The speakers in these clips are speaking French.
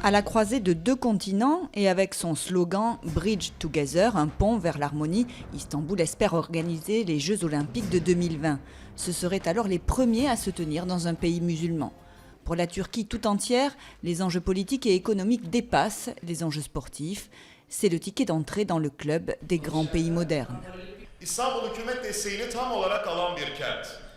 À la croisée de deux continents et avec son slogan « Bridge Together », un pont vers l'harmonie, Istanbul espère organiser les Jeux Olympiques de 2020. Ce seraient alors les premiers à se tenir dans un pays musulman. Pour la Turquie tout entière, les enjeux politiques et économiques dépassent les enjeux sportifs. C'est le ticket d'entrée dans le club des grands pays modernes.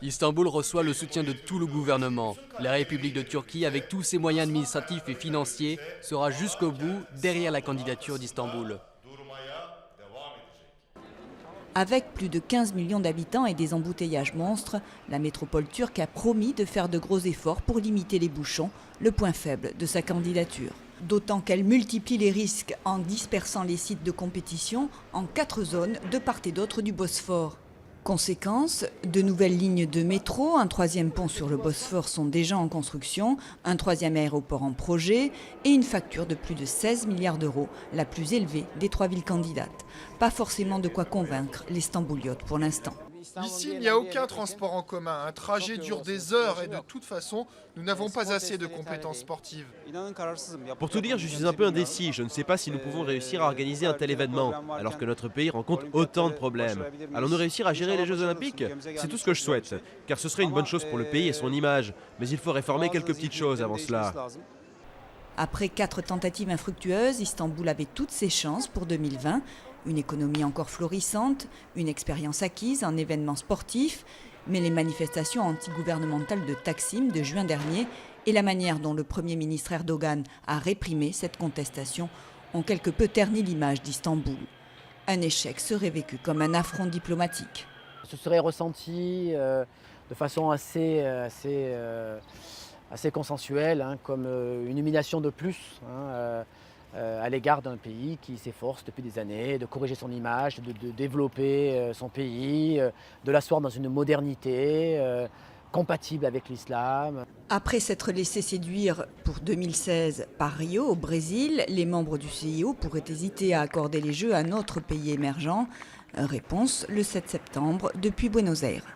Istanbul reçoit le soutien de tout le gouvernement. La République de Turquie, avec tous ses moyens administratifs et financiers, sera jusqu'au bout derrière la candidature d'Istanbul. Avec plus de 15 millions d'habitants et des embouteillages monstres, la métropole turque a promis de faire de gros efforts pour limiter les bouchons, le point faible de sa candidature. D'autant qu'elle multiplie les risques en dispersant les sites de compétition en 4 zones de part et d'autre du Bosphore. Conséquence, de nouvelles lignes de métro, un 3e pont sur le Bosphore sont déjà en construction, un 3e aéroport en projet et une facture de plus de 16 milliards d'euros, la plus élevée des 3 villes candidates. Pas forcément de quoi convaincre les Stambouliotes pour l'instant. Ici, il n'y a aucun transport en commun. Un trajet dure des heures et de toute façon, nous n'avons pas assez de compétences sportives. Pour tout dire, je suis un peu indécis. Je ne sais pas si nous pouvons réussir à organiser un tel événement, alors que notre pays rencontre autant de problèmes. Allons-nous réussir à gérer les Jeux Olympiques? C'est tout ce que je souhaite, car ce serait une bonne chose pour le pays et son image. Mais il faut réformer quelques petites choses avant cela. Après 4 tentatives infructueuses, Istanbul avait toutes ses chances pour 2020. Une économie encore florissante, une expérience acquise en événements sportifs, mais les manifestations antigouvernementales de Taksim de juin dernier et la manière dont le Premier ministre Erdogan a réprimé cette contestation ont quelque peu terni l'image d'Istanbul. Un échec serait vécu comme un affront diplomatique. Ce serait ressenti de façon assez consensuelle, comme une humiliation de plus. À l'égard d'un pays qui s'efforce depuis des années de corriger son image, de développer son pays, de l'asseoir dans une modernité compatible avec l'islam. Après s'être laissé séduire pour 2016 par Rio au Brésil, les membres du CIO pourraient hésiter à accorder les Jeux à un autre pays émergent. Réponse le 7 septembre depuis Buenos Aires.